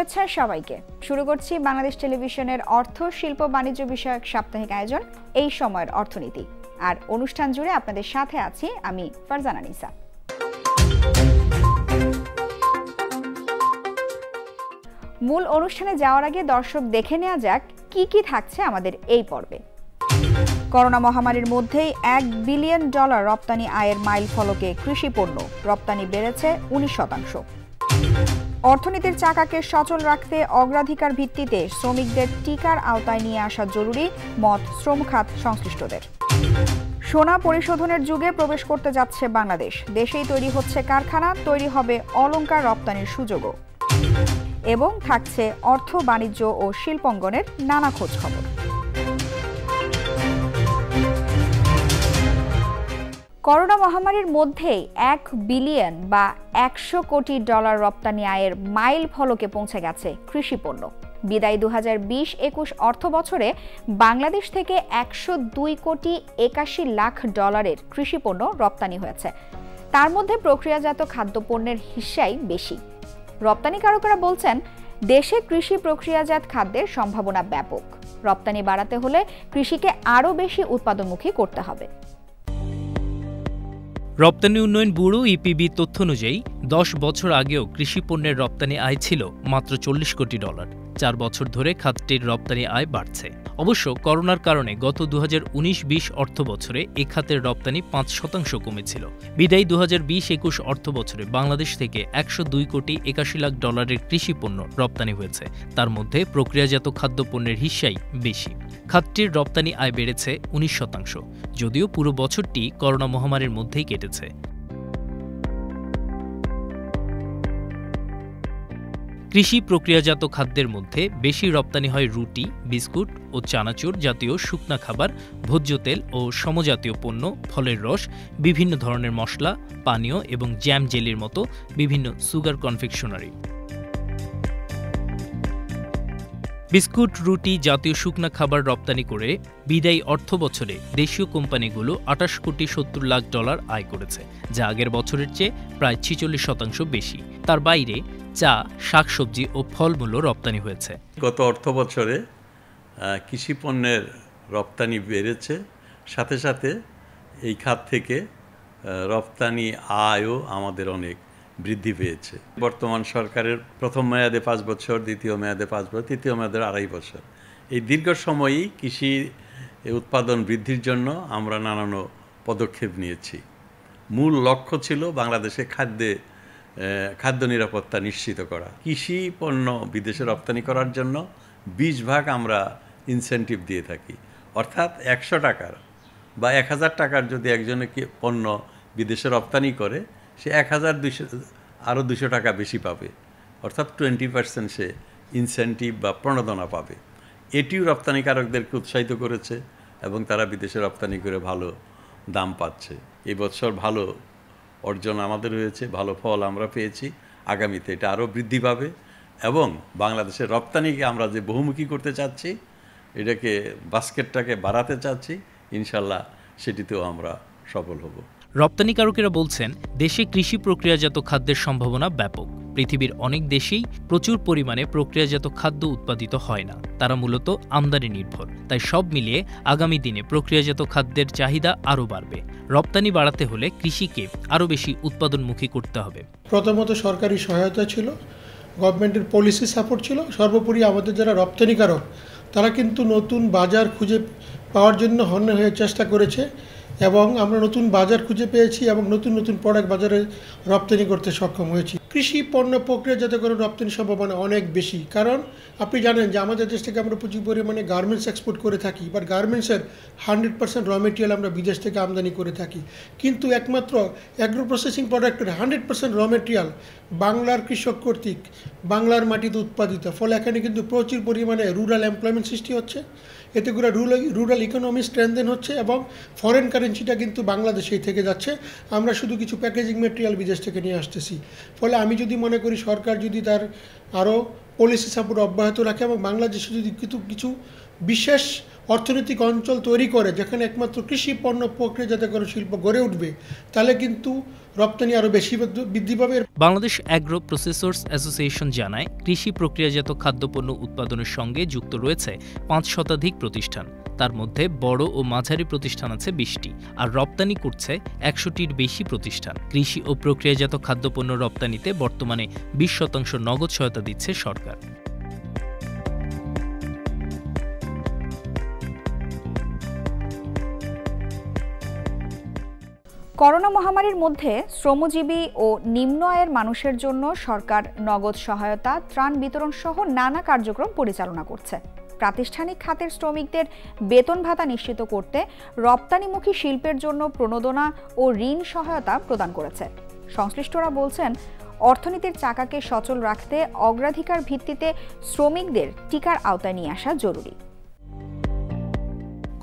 শুভেচ্ছা সবাইকে। শুরু করছি বাংলাদেশ টেলিভিশনের অর্থ শিল্প বাণিজ্য বিষয়ক সাপ্তাহিক আয়োজন এই সময়ের অর্থনীতি। আর অনুষ্ঠান জুড়ে আপনাদের সাথে আছি আমি ফারজানা নিসা। মূল অনুষ্ঠানে যাওয়ার আগে দর্শক দেখে নেওয়া যাক কি কি থাকছে আমাদের এই পর্বে। করোনা মহামারীর মধ্যেই $1 বিলিয়ন রপ্তানি আয়ের মাইল ফলকে কৃষি পণ্য, রপ্তানি বেড়েছে 19%। অর্থনীতির চাকাকে সচল রাখতে অগ্রাধিকার ভিত্তিতে শ্রমিকদের টিকার আওতায় নিয়ে আসা জরুরি, মত শ্রম খাত সংশ্লিষ্টদের। সোনা পরিশোধনের যুগে প্রবেশ করতে যাচ্ছে বাংলাদেশ, দেশেই তৈরি হচ্ছে কারখানা, তৈরি হবে অলংকার রপ্তানির সুযোগও। এবং থাকছে অর্থ, বাণিজ্য ও শিল্পাঙ্গনের নানা খোঁজ খবর। করোনা মহামারীর মধ্যেই $1 বিলিয়ন বা $100 কোটি রপ্তানি আয়ের মাইল ফলকে পৌঁছে গেছে কৃষি পণ্য। বিদায়ী 2020-21 অর্থ বছরে বাংলাদেশ থেকে $102 কোটি 81 লাখ কৃষি পণ্য রপ্তানি হয়েছে। তার মধ্যে প্রক্রিয়াজাত খাদ্যপণ্যের হিস্সাই বেশি। রপ্তানিকারকেরা বলছেন, দেশে কৃষি প্রক্রিয়াজাত খাদ্যের সম্ভাবনা ব্যাপক। রপ্তানি বাড়াতে হলে কৃষিকে আরও বেশি উৎপাদনমুখী করতে হবে। রপ্তানি উন্নয়ন ব্যুরো ইপিবি তথ্য অনুযায়ী 10 বছর আগেও কৃষি পণ্যের রপ্তানি আয় ছিল মাত্র $40 কোটি। 4 বছর ধরে খাতটির রপ্তানি আয় বাড়ছে। অবশ্য করোনার কারণে গত 2019-20 অর্থ বছরে এ খাতের রপ্তানি 5% কমেছিল। বিদায়ী 2020-21 অর্থ বছরে বাংলাদেশ থেকে $102 কোটি 81 লাখ কৃষি পণ্য রপ্তানি হয়েছে। তার মধ্যে প্রক্রিয়াজাত খাদ্যপণ্যের হিস্সাই বেশি। খাতটির রপ্তানি আয় বেড়েছে 19%, যদিও পুরো বছরটি করোনা মহামারীর মধ্যেই কেটেছে। কৃষি প্রক্রিয়াজাত খাদ্যের মধ্যে বেশি রপ্তানি হয় রুটি, বিস্কুট ও চানাচুর জাতীয় শুকনা খাবার, ভোজ্য তেল ও সমজাতীয় পণ্য, ফলের রস, বিভিন্ন ধরনের মশলা, পানীয় এবং জ্যাম জেলির মতো বিভিন্ন সুগার কনফেকশনারি। বিস্কুট, রুটি জাতীয় শুকনা খাবার রপ্তানি করে বিদায়ী অর্থ বছরে দেশীয় কোম্পানিগুলো $28 কোটি 70 লাখ আয় করেছে, যা আগের বছরের চেয়ে প্রায় 46% বেশি। তার বাইরে চা, শাকসবজি ও ফলমূলও রপ্তানি হয়েছে। গত অর্থ বছরে কৃষি পণ্যের রপ্তানি বেড়েছে, সাথে সাথে এই খাত থেকে রপ্তানি আয়ও আমাদের অনেক বৃদ্ধি পেয়েছে। বর্তমান সরকারের প্রথম মেয়াদে 5 বছর, দ্বিতীয় মেয়াদে 5 বছর, তৃতীয় মেয়াদে 2.5 বছর। এই দীর্ঘ সময়ই কৃষি উৎপাদন বৃদ্ধির জন্য আমরা নানান পদক্ষেপ নিয়েছি। মূল লক্ষ্য ছিল বাংলাদেশে খাদ্য নিরাপত্তা নিশ্চিত করা। কৃষি পণ্য বিদেশে রপ্তানি করার জন্য 20% আমরা ইনসেন্টিভ দিয়ে থাকি। অর্থাৎ 100 টাকার বা 1000 টাকার যদি একজনে পণ্য বিদেশে রপ্তানি করে, সে 1200 আরও 200 টাকা বেশি পাবে। অর্থাৎ 20% সে ইনসেন্টিভ বা প্রণোদনা পাবে। এটিও রপ্তানিকারকদেরকে উৎসাহিত করেছে এবং তারা বিদেশে রপ্তানি করে ভালো দাম পাচ্ছে। এবছর ভালো অর্জন আমাদের হয়েছে, ভালো ফল আমরা পেয়েছি। আগামীতে এটা আরও বৃদ্ধি পাবে এবং বাংলাদেশের রপ্তানিকে আমরা যে বহুমুখী করতে চাচ্ছি, এটাকে বাস্কেটটাকে বাড়াতে চাচ্ছি, ইনশাল্লাহ সেটিতেও আমরা সফল হব। রপ্তানিকারকেরা বলছেন, দেশে কৃষি প্রক্রিয়াজাত খাদ্যের সম্ভাবনা ব্যাপক। পৃথিবীর অনেক দেশেই প্রচুর পরিমাণে প্রক্রিয়াজাত খাদ্য উৎপাদিত হয় না, তারা মূলত আমদানি নির্ভর। তাই সব মিলিয়ে আগামী দিনে প্রক্রিয়াজাত খাদ্যের চাহিদা আরও বাড়বে। রপ্তানি বাড়াতে হলে কৃষিকে আরও বেশি উৎপাদনমুখী করতে হবে। প্রথমত সরকারি সহায়তা ছিল, গভর্নমেন্টের পলিসি সাপোর্ট ছিল, সর্বোপরি আমাদের যারা রপ্তানিকারক তারা কিন্তু নতুন বাজার খুঁজে পাওয়ার জন্য হন্যে হয়ে চেষ্টা করেছে এবং আমরা নতুন বাজার খুঁজে পেয়েছি এবং নতুন নতুন প্রোডাক্ট বাজারে রপ্তানি করতে সক্ষম হয়েছি। কৃষি পণ্য প্রক্রিয়াজাতকরণ রপ্তানি সম্ভাবনা অনেক বেশি, কারণ আপনি জানেন যে আমাদের দেশ থেকে আমরা প্রচুর পরিমাণে গার্মেন্টস এক্সপোর্ট করে থাকি, বাট গার্মেন্টসের 100% র মেটেরিয়াল আমরা বিদেশ থেকে আমদানি করে থাকি। কিন্তু একমাত্র অ্যাগ্রো প্রসেসিং প্রোডাক্টের 100% র মেটেরিয়াল বাংলার কৃষক কর্তৃক বাংলার মাটিতে উৎপাদিত। ফলে এখানে কিন্তু প্রচুর পরিমাণে রুরাল এমপ্লয়মেন্ট সৃষ্টি হচ্ছে, এতে করে রুরাল ইকোনমি স্ট্রেনথেন হচ্ছে এবং ফরেন কারেন্সিটা কিন্তু বাংলাদেশেই থেকে যাচ্ছে। আমরা শুধু কিছু প্যাকেজিং মেটেরিয়াল বিদেশ থেকে নিয়ে আসতেছি। ফলে আমি যদি মনে করি সরকার যদি তার আরও পলিসি সাপোর্ট অব্যাহত রাখে এবং বাংলাদেশে যদি কিছু বিশেষ অর্থনৈতিক অঞ্চল তৈরি করে যেখানে একমাত্র কৃষি পণ্য প্রক্রিয়াজাতকরণ শিল্প গড়ে উঠবে, তাহলে কিন্তু রপ্তানি আরও বেশি বৃদ্ধি পাবে। বাংলাদেশ অ্যাগ্রো প্রসেসর্স অ্যাসোসিয়েশন জানায়, কৃষি প্রক্রিয়াজাত খাদ্যপণ্য উৎপাদনের সঙ্গে যুক্ত রয়েছে ৫ শতাধিক প্রতিষ্ঠান। তার মধ্যে বড় ও মাঝারি প্রতিষ্ঠান আছে ২০টি, আর রপ্তানি করছে ১০০টির বেশি প্রতিষ্ঠান। কৃষি ও প্রক্রিয়াজাত খাদ্যপণ্য রপ্তানিতে বর্তমানে ২০% নগদ সহায়তা দিচ্ছে সরকার। করোনা মহামারীর মধ্যে শ্রমজীবী ও নিম্ন আয়ের মানুষের জন্য সরকার নগদ সহায়তা, ত্রাণ বিতরণ সহ নানা কার্যক্রম পরিচালনা করছে। প্রাতিষ্ঠানিক খাতের শ্রমিকদের বেতন ভাতা নিশ্চিত করতে রপ্তানিমুখী শিল্পের জন্য প্রণোদনা ও ঋণ সহায়তা প্রদান করেছে। সংশ্লিষ্টরা বলছেন, অর্থনীতির চাকাকে সচল রাখতে অগ্রাধিকার ভিত্তিতে শ্রমিকদের টিকার আওতায় নিয়ে আসা জরুরি।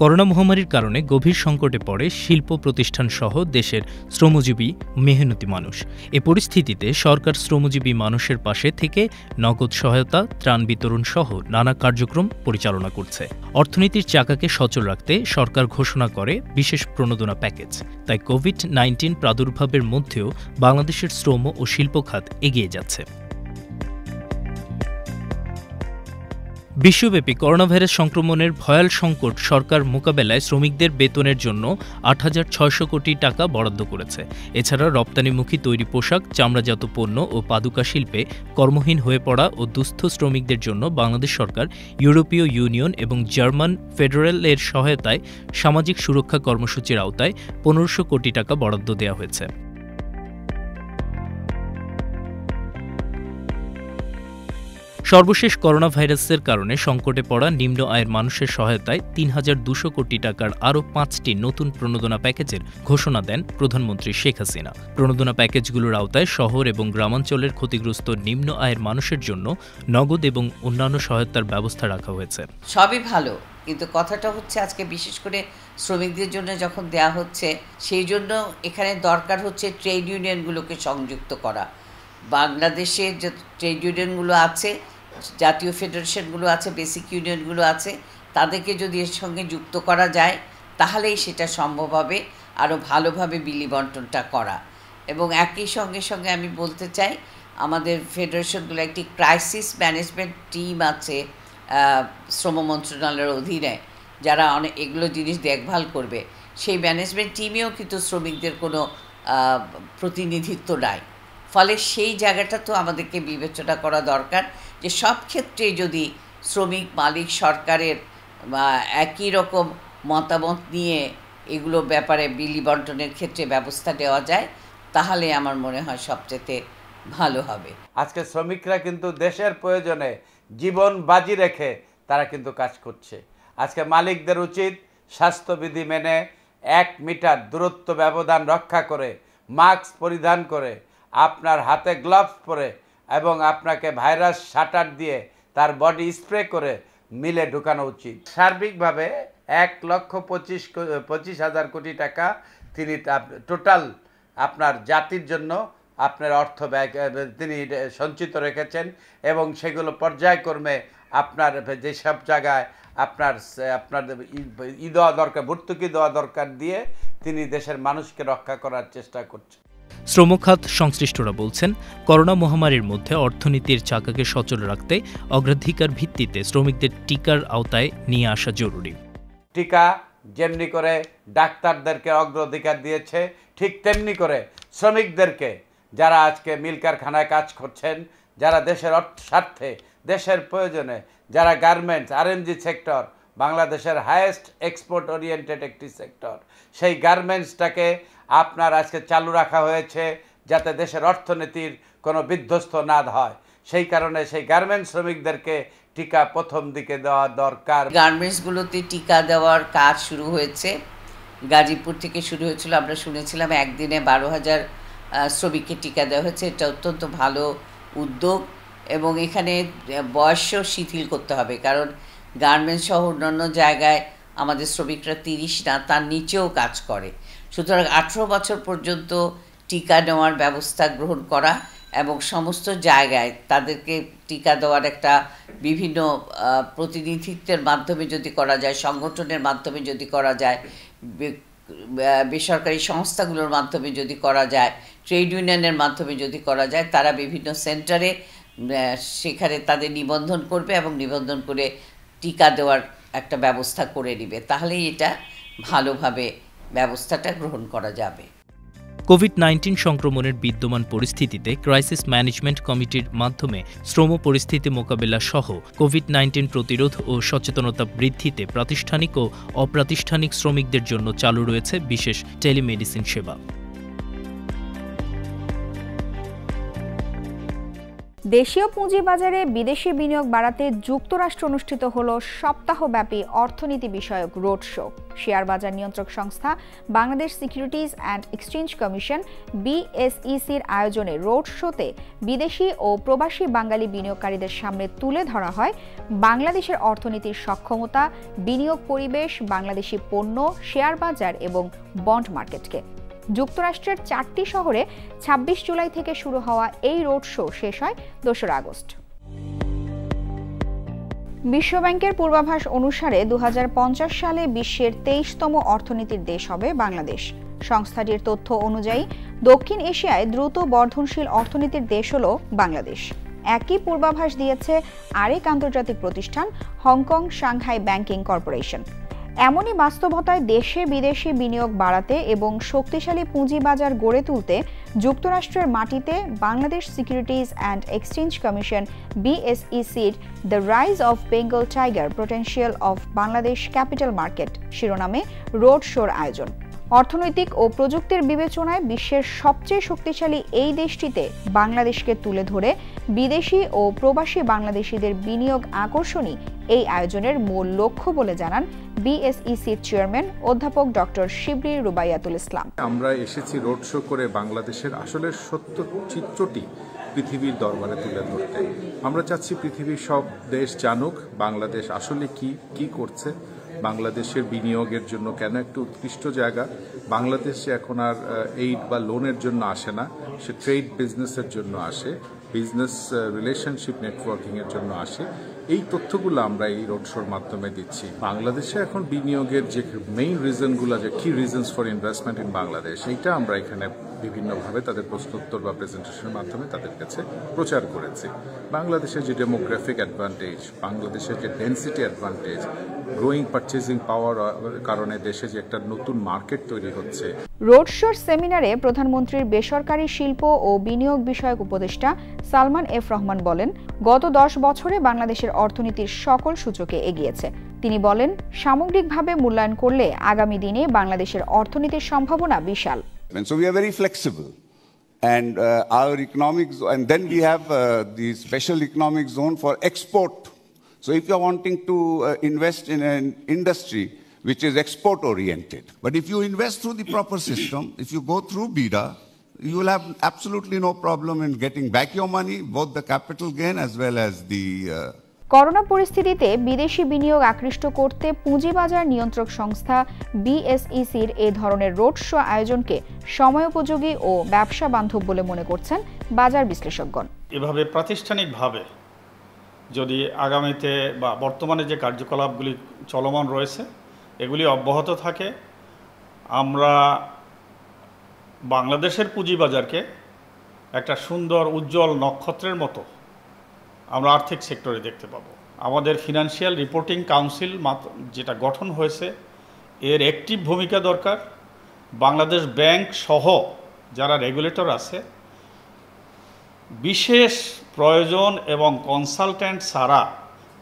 করোনা মহামারীর কারণে গভীর সংকটে পড়ে শিল্প প্রতিষ্ঠান সহ দেশের শ্রমজীবী মেহনতি মানুষ। এ পরিস্থিতিতে সরকার শ্রমজীবী মানুষের পাশে থেকে নগদ সহায়তা, ত্রাণ বিতরণ সহ নানা কার্যক্রম পরিচালনা করছে। অর্থনীতির চাকাকে সচল রাখতে সরকার ঘোষণা করে বিশেষ প্রণোদনা প্যাকেজ। তাই কোভিড-19 প্রাদুর্ভাবের মধ্যেও বাংলাদেশের শ্রম ও শিল্প খাত এগিয়ে যাচ্ছে। বিশ্বব্যাপী করোনাভাইরাস সংক্রমণের ভয়াল সংকট সরকার মোকাবেলায় শ্রমিকদের বেতনের জন্য ৮,৬০০ কোটি টাকা বরাদ্দ করেছে। এছাড়া রপ্তানিমুখী তৈরি পোশাক, চামড়াজাত পণ্য ও পাদুকা শিল্পে কর্মহীন হয়ে পড়া ও দুস্থ শ্রমিকদের জন্য বাংলাদেশ সরকার ইউরোপীয় ইউনিয়ন এবং জার্মান ফেডারেল-এর সহায়তায় সামাজিক সুরক্ষা কর্মসূচির আওতায় ১৫০০ কোটি টাকা বরাদ্দ দেওয়া হয়েছে। সর্বশেষ করোনা ভাইরাসের কারণে সংকটে পড়া নিম্ন আয়ের মানুষের সহায়তায় ৩,২০০ কোটি টাকার আরও ৫টি নতুন প্রণোদনা প্যাকেজের ঘোষণা দেন প্রধানমন্ত্রী শেখ হাসিনা। প্রণোদনা প্যাকেজগুলোর আওতায় শহর এবং গ্রামাঞ্চলের ক্ষতিগ্রস্ত নিম্ন আয়ের মানুষের জন্য নগদ এবং অন্যান্য সহায়তার ব্যবস্থা রাখা হয়েছে। সবই ভালো, কিন্তু কথাটা হচ্ছে আজকে বিশেষ করে শ্রমিকদের জন্য যখন দেয়া হচ্ছে, সেই জন্য এখানে দরকার হচ্ছে ট্রেড ইউনিয়নগুলোকে সংযুক্ত করা। বাংলাদেশে যে ট্রেড ইউনিয়নগুলো আছে, জাতীয় ফেডারেশনগুলো আছে, বেসিক ইউনিয়নগুলো আছে, তাদেরকে যদি এর সঙ্গে যুক্ত করা যায় তাহলেই সেটা সম্ভব হবে আরও ভালোভাবে বিলি বন্টনটা করা। এবং একই সঙ্গে আমি বলতে চাই, আমাদের ফেডারেশনগুলো একটি ক্রাইসিস ম্যানেজমেন্ট টিম আছে শ্রম মন্ত্রণালয়ের অধীনে, যারা অনেক এগুলো জিনিস দেখভাল করবে। সেই ম্যানেজমেন্ট টিমেও কিন্তু শ্রমিকদের কোনো প্রতিনিধিত্ব নাই। ফলে সেই জায়গাটা তো আমাদেরকে বিবেচনা করা দরকার যে সব ক্ষেত্রে যদি শ্রমিক, মালিক, সরকারের একই রকম মতামত নিয়ে এগুলো ব্যাপারে বিলি বন্টনের ক্ষেত্রে ব্যবস্থা দেওয়া যায়, তাহলে আমার মনে হয় সবচেয়ে ভালো হবে। আজকে শ্রমিকরা কিন্তু দেশের প্রয়োজনে জীবন বাজি রেখে তারা কিন্তু কাজ করছে। আজকে মালিকদের উচিত স্বাস্থ্যবিধি মেনে 1 মিটার দূরত্ব ব্যবধান রক্ষা করে, মাস্ক পরিধান করে, আপনার হাতে গ্লাভস পরে এবং আপনাকে ভাইরাস শাটার দিয়ে তার বডি স্প্রে করে মিলে ঢুকানো উচিত। সার্বিকভাবে ১,২৫,০০০ কোটি টাকা তিনি টোটাল আপনার জাতির জন্য আপনার অর্থ ব্যয় তিনি সঞ্চিত রেখেছেন এবং সেগুলো পর্যায়ক্রমে আপনার যেসব জায়গায় আপনার দেওয়া দরকার, ভর্তুকি দেওয়া দরকার দিয়ে তিনি দেশের মানুষকে রক্ষা করার চেষ্টা করছেন। শ্রমখাত সংশ্লিষ্টরা বলছেন, করোনা মহামারীর মধ্যে অর্থনীতির চাকাকে সচল রাখতে অগ্রাধিকার ভিত্তিতে শ্রমিকদের টিকার আওতায় নিয়ে আসা জরুরি। টিকা যেমনি করে ডাক্তারদেরকে অগ্রাধিকার দিয়েছে, ঠিক তেমনি করে শ্রমিকদেরকে, যারা আজকে মিল কারখানায় কাজ করছেন, যারা দেশের স্বার্থে, দেশের প্রয়োজনে, যারা গার্মেন্টস, আরএনজি সেক্টর বাংলাদেশের হাইয়েস্ট এক্সপোর্ট ওরিয়েন্টেড একটি সেক্টর, সেই গার্মেন্টসটাকে আপনার আজকে চালু রাখা হয়েছে যাতে দেশের অর্থনীতির কোনো বিধ্বস্ত না হয়। সেই কারণে সেই গার্মেন্টস শ্রমিকদেরকে টিকা প্রথম দিকে দেওয়া দরকার। গার্মেন্টসগুলোতে টিকা দেওয়ার কাজ শুরু হয়েছে, গাজীপুর থেকে শুরু হয়েছিল। আমরা শুনেছিলাম একদিনে 12,000 শ্রমিককে টিকা দেওয়া হয়েছে। এটা অত্যন্ত ভালো উদ্যোগ এবং এখানে বয়সও শিথিল করতে হবে, কারণ গার্মেন্টস সহ অন্যান্য জায়গায় আমাদের শ্রমিকরা 30 না তার নিচেও কাজ করে। সুতরাং 18 বছর পর্যন্ত টিকা নেওয়ার ব্যবস্থা গ্রহণ করা এবং সমস্ত জায়গায় তাদেরকে টিকা দেওয়ার একটা বিভিন্ন প্রতিনিধিত্বের মাধ্যমে যদি করা যায়, সংগঠনের মাধ্যমে যদি করা যায়, বেসরকারি সংস্থাগুলোর মাধ্যমে যদি করা যায়, ট্রেড ইউনিয়নের মাধ্যমে যদি করা যায়, তারা বিভিন্ন সেন্টারে সেখানে তাদের নিবন্ধন করবে এবং নিবন্ধন করে টিকা দেওয়ার একটা ব্যবস্থা করে নেবে, তাহলেই এটা ভালোভাবে ব্যবস্থাটা গ্রহণ করা যাবে। কোভিড-19 সংক্রমণের বিদ্যমান পরিস্থিতিতে ক্রাইসিস ম্যানেজমেন্ট কমিটির মাধ্যমে শ্রম পরিস্থিতি মোকাবেলা সহ কোভিড-19 প্রতিরোধ ও সচেতনতা বৃদ্ধিতে প্রাতিষ্ঠানিক ও অপ্রাতিষ্ঠানিক শ্রমিকদের জন্য চালু রয়েছে বিশেষ টেলিমেডিসিন সেবা। দেশীয় পুঁজিবাজারে বিদেশি বিনিয়োগ বাড়াতে যুক্তরাষ্ট্র অনুষ্ঠিত হল সপ্তাহব্যাপী অর্থনীতি বিষয়ক রোড শো। শেয়ার বাজার নিয়ন্ত্রক সংস্থা Bangladesh securities and exchange commission BSECর আয়োজনে রোড শোতে বিদেশি ও প্রবাসী বাঙালি বিনিয়োগকারীদের সামনে তুলে ধরা হয় বাংলাদেশের অর্থনীতির সক্ষমতা, বিনিয়োগ পরিবেশ, বাংলাদেশি পণ্য, শেয়ার বাজার এবং বন্ড মার্কেটকে। যুক্তরাষ্ট্রের 4টি শহরে 26 জুলাই থেকে শুরু হওয়া এই রোড শো শেষ হয় 2 আগস্ট। বিশ্বব্যাংকের পূর্বাভাস অনুসারে 2050 সালে বিশ্বের 23তম অর্থনীতির দেশ হবে বাংলাদেশ। সংস্থাটির তথ্য অনুযায়ী দক্ষিণ এশিয়ায় দ্রুত বর্ধনশীল অর্থনীতির দেশ হল বাংলাদেশ। একই পূর্বাভাস দিয়েছে আরেক আন্তর্জাতিক প্রতিষ্ঠান হংকং সাংহাই ব্যাংকিং কর্পোরেশন। এমনই বাস্তবতায় দেশে বিদেশি বিনিয়োগ বাড়াতে এবং শক্তিশালী পুঁজিবাজার গড়ে তুলতে যুক্তরাষ্ট্রের মাটিতে Bangladesh securities and exchange commission BSECর the rise of Bengal tiger potential of Bangladesh capital market শিরোনামে রোড শোর আয়োজন। অর্থনৈতিক ও প্রযুক্তির বিবেচনায় বিশ্বের সবচেয়ে শক্তিশালী এই দেশটিতে বাংলাদেশকে তুলে ধরে বিদেশি ও প্রবাসী বাংলাদেশিদের বিনিয়োগ আকর্ষণই এই আয়োজনের মূল লক্ষ্য বলে জানান BSECর চেয়ারম্যান অধ্যাপক ডক্টর শিবলি রুবাইয়াতুল ইসলাম। আমরা এসেছি রোড শো করে বাংলাদেশের আসলে সত্য চিত্রটি পৃথিবীর দরবারে তুলে ধরতে। আমরা চাচ্ছি পৃথিবীর সব দেশ জানুক বাংলাদেশ আসলে কি করছে, বাংলাদেশের বিনিয়োগের জন্য কেন একটু উৎকৃষ্ট জায়গা। বাংলাদেশে এখন আর এইড বা লোনের জন্য আসে না, সে ট্রেড বিজনেসের জন্য আসে, বিজনেস রিলেশনশিপ নেটওয়ার্কিংয়ের জন্য আসে। এই তথ্যগুলো আমরা এই রোড শোর মাধ্যমে দিচ্ছি। বাংলাদেশে এখন বিনিয়োগের যে মেইন রিজনগুলো, যে কি reasons for investment in Bangladesh, এইটা আমরা এখানে বিভিন্নভাবে তাদের প্রশ্নোত্তর বা প্রেজেন্টেশনের মাধ্যমে তাদের কাছে প্রচার করেছি। বাংলাদেশের যে ডেমোগ্রাফিক অ্যাডভান্টেজ, বাংলাদেশের যে ডেন্সিটি অ্যাডভান্টেজ, গ্রোয়িং পারচেজিং পাওয়ার কারণে দেশে যে একটা নতুন মার্কেট তৈরি হচ্ছে। রোড শোর সেমিনারে প্রধানমন্ত্রীর বেসরকারি শিল্প ও বিনিয়োগ বিষয়ক উপদেষ্টা সালমান এফ রহমান বলেন, গত 10 বছরে বাংলাদেশের অর্থনীতির সকল সূচকে এগিয়েছে। তিনি বলেন, সামগ্রিকভাবে মূল্যায়ন করলে আগামী দিনে বাংলাদেশের অর্থনীতির সম্ভাবনা বিশাল। So we are very flexible, and our economics, and then we have the special economic zone for export. So if you are wanting to invest in an industry which is export oriented, but if you invest through the proper system, if you go through BIDA, you will have absolutely no problem in getting back your money, both the capital gain as well as the corona পরিস্থিতিতে বিদেশি বিনিয়োগ আকৃষ্ট করতে পুঁজিবাজার নিয়ন্ত্রক সংস্থা BSECর এই ধরনের road show আয়োজনকে সময়োপযোগী ও ব্যবসা বান্ধব বলে মনে করছেন বাজার বিশ্লেষকগণ। এভাবে প্রাতিষ্ঠানিকভাবে যদি আগামীতে বা বর্তমানে যে কার্যকলাপগুলি চলমান রয়েছে এগুলি অব্যাহত থাকে, আমরা বাংলাদেশের পুঁজিবাজারকে একটা সুন্দর উজ্জ্বল নক্ষত্রের মতো আমরা আর্থিক সেক্টরে দেখতে পাবো। আমাদের ফিনান্সিয়াল রিপোর্টিং কাউন্সিল যেটা গঠন হয়েছে এর অ্যাক্টিভ ভূমিকা দরকার। বাংলাদেশ ব্যাংক সহ যারা রেগুলেটর আছে বিশেষ প্রয়োজন এবং কনসালট্যান্ট ছাড়া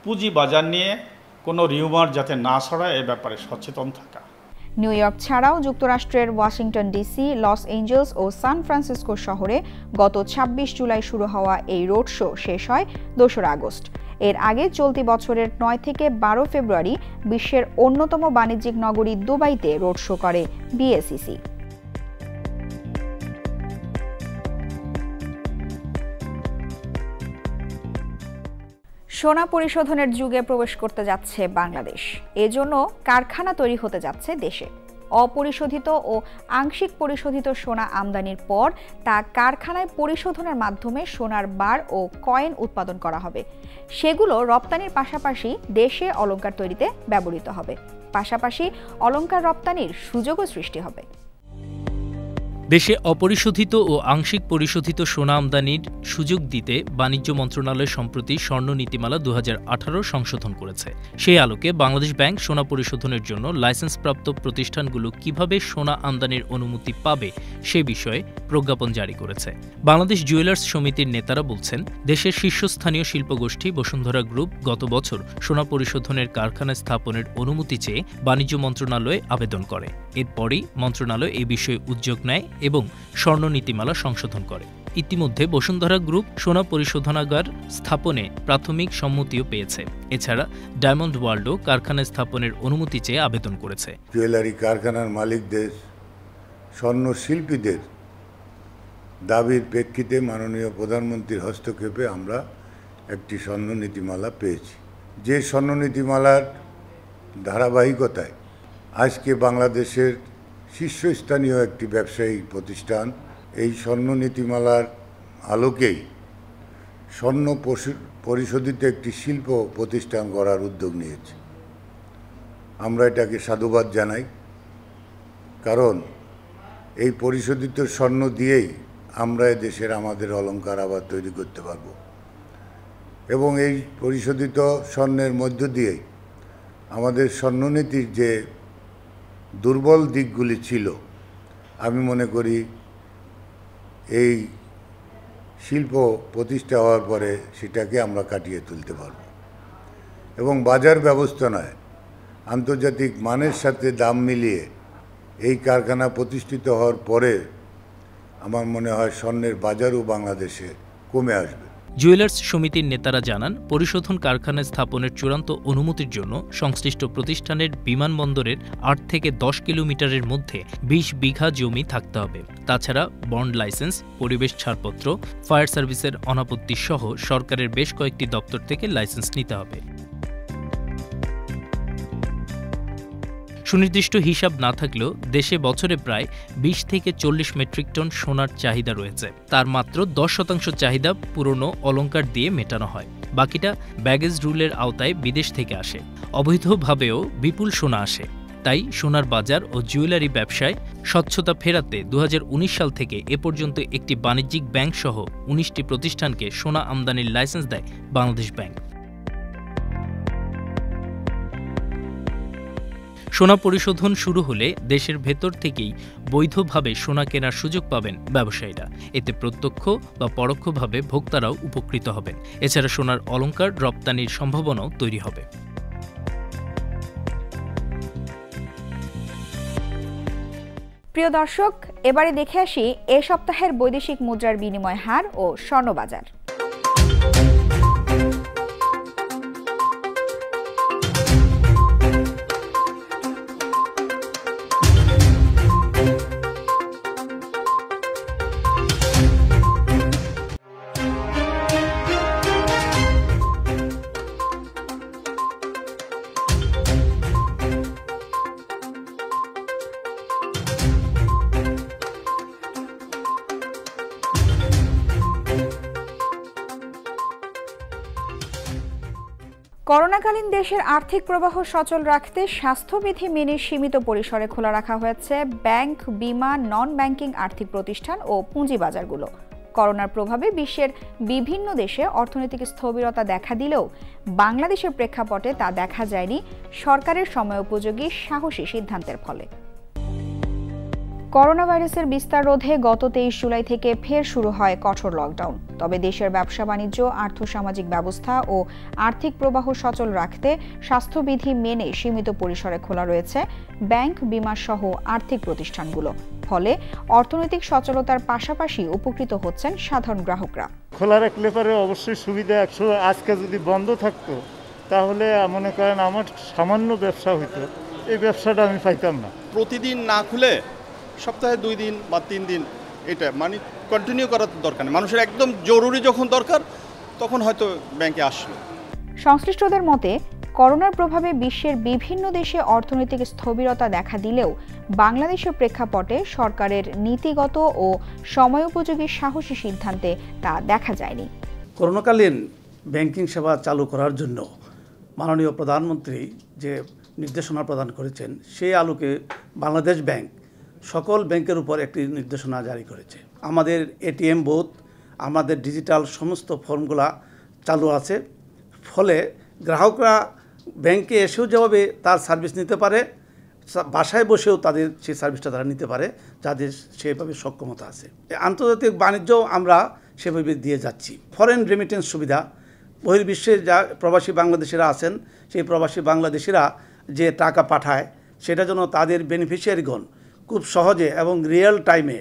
পুঁজিবাজার নিয়ে কোনো রিউমার যাতে না ছড়ায় এ ব্যাপারে সচেতন থাকা। নিউ ইয়র্ক ছাড়াও যুক্তরাষ্ট্রের ওয়াশিংটন ডিসি, লস এঞ্জেলস ও সান ফ্রান্সিসকো শহরে গত 26 জুলাই শুরু হওয়া এই রোড শো শেষ হয় 2 আগস্ট। এর আগে চলতি বছরের 9 থেকে 12 ফেব্রুয়ারি বিশ্বের অন্যতম বাণিজ্যিক নগরী দুবাইতে রোড শো করে BSEC। সোনা পরিশোধনের যুগে প্রবেশ করতে যাচ্ছে বাংলাদেশ। এজন্য কারখানা তৈরি হতে যাচ্ছে দেশে। অপরিশোধিত ও আংশিক পরিশোধিত সোনা আমদানির পর তা কারখানায় পরিশোধনের মাধ্যমে সোনার বার ও কয়েন উৎপাদন করা হবে। সেগুলো রপ্তানির পাশাপাশি দেশে অলংকার তৈরিতে ব্যবহৃত হবে। পাশাপাশি অলংকার রপ্তানির সুযোগও সৃষ্টি হবে। দেশে অপরিশোধিত ও আংশিক পরিশোধিত সোনা আমদানির সুযোগ দিতে বাণিজ্য মন্ত্রণালয় সম্প্রতি স্বর্ণ নীতিমালা 2018 সংশোধন করেছে। সেই আলোকে বাংলাদেশ ব্যাংক সোনা পরিশোধনের জন্য লাইসেন্সপ্রাপ্ত প্রতিষ্ঠানগুলো কিভাবে সোনা আমদানির অনুমতি পাবে সে বিষয়ে প্রজ্ঞাপন জারি করেছে। বাংলাদেশ জুয়েলার্স সমিতির নেতারা বলছেন, দেশের শীর্ষস্থানীয় শিল্পগোষ্ঠী বসুন্ধরা গ্রুপ গত বছর সোনা পরিশোধনের কারখানা স্থাপনের অনুমতি চেয়ে বাণিজ্য মন্ত্রণালয়ে আবেদন করে। এরপরই মন্ত্রণালয় এই বিষয়ে উদ্যোগ নেয় এবং স্বর্ণ নীতিমালা সংশোধন করে। ইতিমধ্যে বসুন্ধরা গ্রুপ সোনা পরিশোধনাগার স্থাপনে প্রাথমিক সম্মতিও পেয়েছে। এছাড়া ডায়মন্ড ওয়ার্ল্ডও কারখানা স্থাপনের অনুমতি চেয়ে আবেদন করেছে। জুয়েলারি কারখানার মালিকদের, স্বর্ণ শিল্পীদের দাবির প্রেক্ষিতে মাননীয় প্রধানমন্ত্রীর হস্তক্ষেপে আমরা একটি স্বর্ণ নীতিমালা পেয়েছি। যে স্বর্ণ নীতিমালার ধারাবাহিকতায় আজকে বাংলাদেশের শীর্ষস্থানীয় একটি ব্যবসায়ী প্রতিষ্ঠান এই স্বর্ণ নীতিমালার আলোকেই স্বর্ণ পরিশোধিত একটি শিল্প প্রতিষ্ঠান গড়ার উদ্যোগ নিয়েছে। আমরা এটাকে সাধুবাদ জানাই, কারণ এই পরিশোধিত স্বর্ণ দিয়েই আমরা দেশের আমাদের অলংকার আবার তৈরি করতে পারব এবং এই পরিশোধিত স্বর্ণের মধ্য দিয়েই আমাদের স্বর্ণনীতির যে দুর্বল দিকগুলি ছিল, আমি মনে করি এই শিল্প প্রতিষ্ঠা হওয়ার পরে সেটাকে আমরা কাটিয়ে তুলতে পারব এবং বাজার ব্যবস্থাপনায় আন্তর্জাতিক মানের সাথে দাম মিলিয়ে এই কারখানা প্রতিষ্ঠিত হওয়ার পরে আমার মনে হয় স্বর্ণের বাজারও বাংলাদেশে কমে আসবে। জুয়েলার্স সমিতির নেতারা জানান, পরিশোধন কারখানা স্থাপনের চূড়ান্ত অনুমতির জন্য সংশ্লিষ্ট প্রতিষ্ঠানের বিমানবন্দরের ৮ থেকে ১০ কিলোমিটারের মধ্যে ২০ বিঘা জমি থাকতে হবে। তাছাড়া বন্ড লাইসেন্স, পরিবেশ ছাড়পত্র, ফায়ার সার্ভিসের অনাপত্তি সহ সরকারের বেশ কয়েকটি দপ্তর থেকে লাইসেন্স নিতে হবে। সুনির্দিষ্ট হিসাব না থাকলেও দেশে বছরে প্রায় ২০ থেকে ৪০ মেট্রিক টন সোনার চাহিদা রয়েছে। তার মাত্র ১০% চাহিদা পুরনো অলংকার দিয়ে মেটানো হয়, বাকিটা ব্যাগেজ রুলের আওতায় বিদেশ থেকে আসে। অবৈধভাবেও বিপুল সোনা আসে। তাই সোনার বাজার ও জুয়েলারি ব্যবসায় স্বচ্ছতা ফেরাতে ২০১৯ সাল থেকে এ পর্যন্ত একটি বাণিজ্যিক ব্যাংক সহ ১৯টি প্রতিষ্ঠানকে সোনা আমদানির লাইসেন্স দেয় বাংলাদেশ ব্যাংক। সোনা পরিশোধন শুরু হলে দেশের ভেতর থেকেই বৈধভাবে সোনা কেনার সুযোগ পাবেন ব্যবসায়ীরা। এতে প্রত্যক্ষ বা পরোক্ষভাবে ভোক্তারাও উপকৃত হবেন। এছাড়া সোনার অলংকার রপ্তানির সম্ভাবনাও তৈরি হবে। প্রিয় দর্শক, এবারে দেখে আসি এ সপ্তাহের বৈদেশিক মুদ্রার বিনিময় হার ও স্বর্ণবাজার। করোনাকালীন দেশের আর্থিক প্রবাহ সচল রাখতে স্বাস্থ্যবিধি মেনে সীমিত পরিসরে খোলা রাখা হয়েছে ব্যাংক, বিমা, নন ব্যাংকিং আর্থিক প্রতিষ্ঠান ও পুঁজিবাজারগুলো। করোনার প্রভাবে বিশ্বের বিভিন্ন দেশে অর্থনৈতিক স্থবিরতা দেখা দিলেও বাংলাদেশের প্রেক্ষাপটে তা দেখা যায়নি সরকারের সময়োপযোগী সাহসী সিদ্ধান্তের ফলে। করোনা ভাইরাসের বিস্তার রোধে গত ২৩ জুলাই থেকে ফের শুরু হয় কঠোর লকডাউন। তবে দেশের ব্যবসা বাণিজ্য, আর্থসামাজিক ব্যবস্থা ও আর্থিক প্রবাহ সচল রাখতে স্বাস্থ্যবিধি মেনে সীমিত পরিসরে খোলা রয়েছে ব্যাংক, বিমা সহ আর্থিক প্রতিষ্ঠানগুলো। ফলে অর্থনৈতিক সচলতার পাশাপাশি উপকৃত হচ্ছেন সাধারণ গ্রাহকরা। খোলা রাখলে পরে অবশ্যই সুবিধা। আজকে যদি বন্ধ থাকতো তাহলে মনে করেন আমার সামান্য ব্যবসা হইতো, এই ব্যবসাটা আমি পাইতাম না। প্রতিদিন না খুলে সপ্তাহে 2 দিন বা 3 দিন এটা মানে কন্টিনিউ করার দরকার নেই। মানুষের একদম জরুরি যখন দরকার তখন হয়তো ব্যাংকে আসলো। সংশ্লিষ্টদের মতে করোনার প্রভাবে বিশ্বের বিভিন্ন দেশে অর্থনৈতিক স্থবিরতা দেখা দিলেও বাংলাদেশের প্রেক্ষাপটে সরকারের নীতিগত ও সময়োপযোগী সাহসী সিদ্ধান্তে তা দেখা যায়নি। করোনাকালীন ব্যাংকিং সেবা চালু করার জন্য মাননীয় প্রধানমন্ত্রী যে নির্দেশনা প্রদান করেছেন, সেই আলোকে বাংলাদেশ ব্যাংক সকল ব্যাংকের উপর একটি নির্দেশনা জারি করেছে। আমাদের এটিএম বুথ, আমাদের ডিজিটাল সমস্ত ফর্মগুলা চালু আছে, ফলে গ্রাহকরা ব্যাংকে এসেও যেভাবে তার সার্ভিস নিতে পারে, বাসায় বসেও তাদের সেই সার্ভিসটা তারা নিতে পারে, যাদের সেভাবে সক্ষমতা আছে। আন্তর্জাতিক বাণিজ্যও আমরা সেভাবে দিয়ে যাচ্ছি। ফরেন রেমিটেন্স সুবিধা, বহির্বিশ্বে যা প্রবাসী বাংলাদেশিরা আছেন, সেই প্রবাসী বাংলাদেশিরা যে টাকা পাঠায়, সেটা যেন তাদের বেনিফিশিয়ারিগণ খুব সহজে এবং রিয়েল টাইমে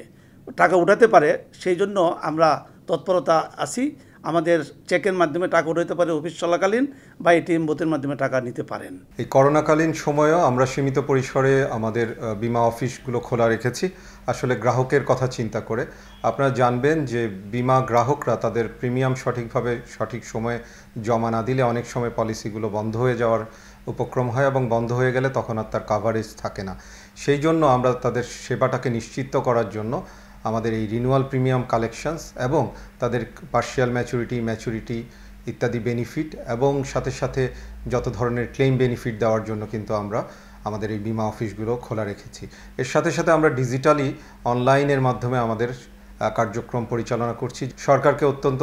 টাকা উঠাতে পারে, সেই জন্য আমরা তৎপরতা আছি। আমাদের চেকের মাধ্যমে টাকা উঠাতে পারে অফিস চলাকালীন, বা এটিএম বুথের মাধ্যমে টাকা নিতে পারেন। এই করোনাকালীন সময়েও আমরা সীমিত পরিসরে আমাদের বিমা অফিসগুলো খোলা রেখেছি, আসলে গ্রাহকের কথা চিন্তা করে। আপনারা জানবেন যে বিমা গ্রাহকরা তাদের প্রিমিয়াম সঠিকভাবে সঠিক সময়ে জমা না দিলে অনেক সময় পলিসিগুলো বন্ধ হয়ে যাওয়ার উপক্রম হয়, এবং বন্ধ হয়ে গেলে তখন আর তার কাভারেজ থাকে না। সেই জন্য আমরা তাদের সেবাটাকে নিশ্চিত করার জন্য আমাদের এই রিনিউয়াল প্রিমিয়াম কালেকশনস এবং তাদের পার্শিয়াল ম্যাচুরিটি ইত্যাদি বেনিফিট, এবং সাথে সাথে যত ধরনের ক্লেম বেনিফিট দেওয়ার জন্য কিন্তু আমরা আমাদের এই বিমা অফিসগুলো খোলা রেখেছি। এর সাথে সাথে আমরা ডিজিটালি অনলাইনের মাধ্যমে আমাদের কার্যক্রম পরিচালনা করছি। সরকারকে অত্যন্ত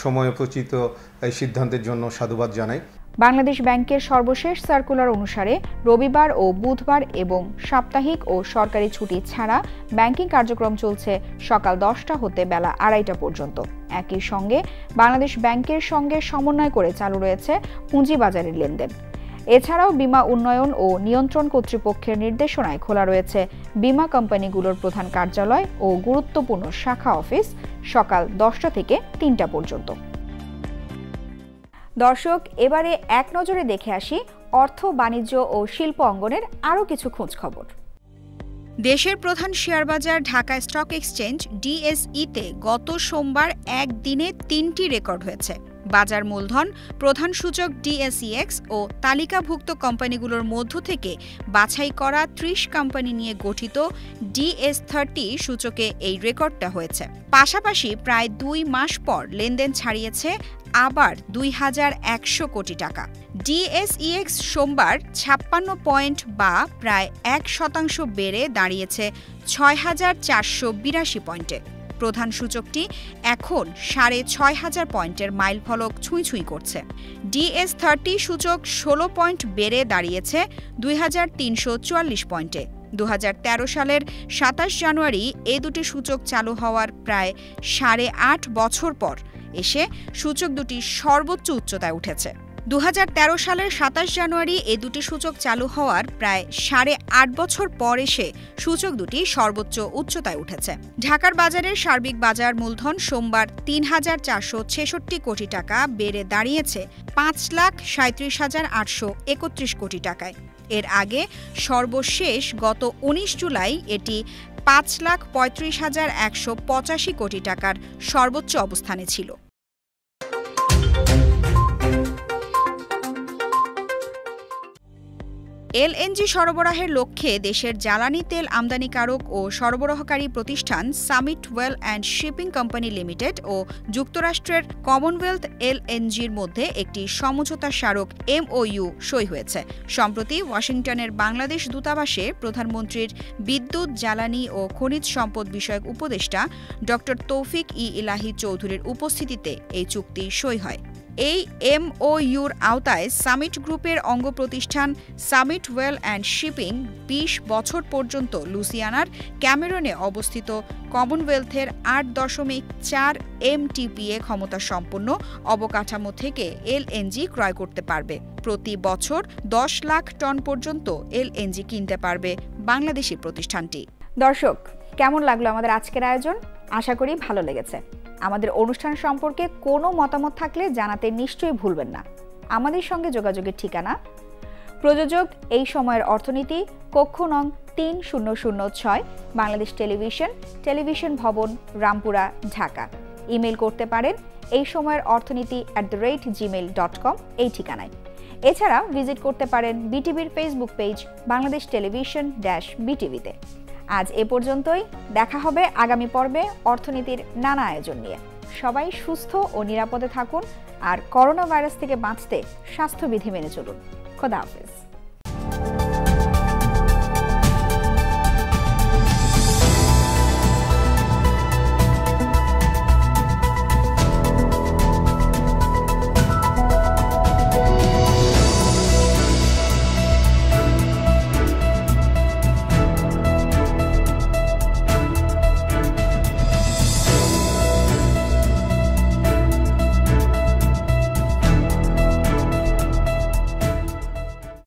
সময়োচিত এই সিদ্ধান্তের জন্য সাধুবাদ জানাই। বাংলাদেশ ব্যাংকের সর্বশেষ সার্কুলার অনুসারে রবিবার ও বুধবার এবং সাপ্তাহিক ও সরকারি ছুটি ছাড়া ব্যাংকিং কার্যক্রম চলছে সকাল 10টা হতে বেলা 2:30 পর্যন্ত। একই সঙ্গে বাংলাদেশ ব্যাংকের সঙ্গে সমন্বয় করে চালু রয়েছে পুঁজিবাজারের লেনদেন। এছাড়াও বীমা উন্নয়ন ও নিয়ন্ত্রণ কর্তৃপক্ষের নির্দেশনায় খোলা রয়েছে বীমা কোম্পানিগুলোর প্রধান কার্যালয় ও গুরুত্বপূর্ণ শাখা অফিস সকাল 10টা থেকে 3টা পর্যন্ত। দর্শক, এবারে এক নজরে দেখে আসি অর্থ, বাণিজ্য ও শিল্প অঙ্গনের আরও কিছু খোঁজ খবর। দেশের প্রধান শেয়ার বাজার ঢাকা স্টক এক্সচেঞ্জ ডিএসইতে গত সোমবার একদিনে 3টি রেকর্ড হয়েছে। বাজার মূলধন প্রধান সূচক ডিএসইএক্স ও তালিকাভুক্ত কোম্পানিগুলোর মধ্য থেকে বাছাই করা 30 কোম্পানি নিয়ে গঠিত ডিএস30 সূচকে এই রেকর্ডটা হয়েছে। পাশাপাশি প্রায় 2 মাস পর লেনদেন ছাড়িয়েছে আবার 2100 কোটি টাকা। ডিএসইএক্স সোমবার 56 পয়েন্ট বা প্রায় 1% বেড়ে দাঁড়িয়েছে 6482 পয়েন্টে। প্রধান সূচকটি এখন 6500 পয়েন্টের মাইল ফলক ছুঁই করছে। ডিএস30 সূচক 16 পয়েন্ট বেড়ে দাঁড়িয়েছে 2344 পয়েন্টে। 2013 সালের 27 জানুয়ারি এই দুটি সূচক চালু হওয়ার প্রায় 8.5 বছর পর এসে সূচক দুটি সর্বোচ্চ উচ্চতায় উঠেছে। 2013 সালের 27 জানুয়ারি এই দুটি সূচক চালু হওয়ার প্রায় 8.5 বছর পর এসে সূচক দুটি সর্বোচ্চ উচ্চতায় উঠেছে। ঢাকার বাজারের সার্বিক বাজার মূলধন সোমবার 3466 কোটি টাকা বেড়ে দাঁড়িয়েছে 5,37,831 কোটি টাকায়। এর আগে সর্বশেষ গত 19 জুলাই এটি 5,35,185 কোটি টাকার সর্বোচ্চ অবস্থানে ছিল। এলএনজি সরবরাহের লক্ষ্যে দেশের জ্বালানি তেল আমদানিকারক ও সরবরাহকারী প্রতিষ্ঠান Summit oil and shipping company limited ও যুক্তরাষ্ট্রের কমনওয়েলথ এলএনজির মধ্যে একটি সমঝোতা স্মারক এমওইউ সই হয়েছে। সম্প্রতি ওয়াশিংটনের বাংলাদেশ দূতাবাসে প্রধানমন্ত্রীর বিদ্যুৎ, জ্বালানি ও খনিজ সম্পদ বিষয়ক উপদেষ্টা ড. তৌফিক ইলাহি চৌধুরীর উপস্থিতিতে এই চুক্তি সই হয়। এই এমওইউর আওতায় সামিট গ্রুপের অঙ্গ প্রতিষ্ঠান সামিট ওয়েল অ্যান্ড শিপিং 20 বছর পর্যন্ত লুসিয়ানার ক্যামেরনে অবস্থিত কমনওয়েলথের 8.4 MTPA ক্ষমতা সম্পন্ন অবকাঠামো থেকে এলএনজি ক্রয় করতে পারবে। প্রতি বছর 10 লাখ টন পর্যন্ত এলএনজি কিনতে পারবে বাংলাদেশি প্রতিষ্ঠানটি। দর্শক, কেমন লাগলো আমাদের আজকের আয়োজন? আশা করি ভালো লেগেছে। আমাদের অনুষ্ঠান সম্পর্কে কোনো মতামত থাকলে জানাতে নিশ্চয়ই ভুলবেন না। আমাদের সঙ্গে যোগাযোগের ঠিকানা: প্রযোজক এই সময়ের অর্থনীতি, কক্ষ নং 3006, বাংলাদেশ টেলিভিশন, টেলিভিশন ভবন, রামপুরা, ঢাকা। ইমেল করতে পারেন এই সময়ের অর্থনীতি @gmail.com এই ঠিকানায়। এছাড়া ভিজিট করতে পারেন বিটিভির ফেসবুক পেজ বাংলাদেশ টেলিভিশন -বিটিভিতে। আজ এ পর্যন্তই, দেখা হবে আগামী পর্বে অর্থনীতির নানা আয়োজন নিয়ে। সবাই সুস্থ ও নিরাপদে থাকুন আর করোনা ভাইরাস থেকে বাঁচতে স্বাস্থ্যবিধি মেনে চলুন। খোদা হাফেজ।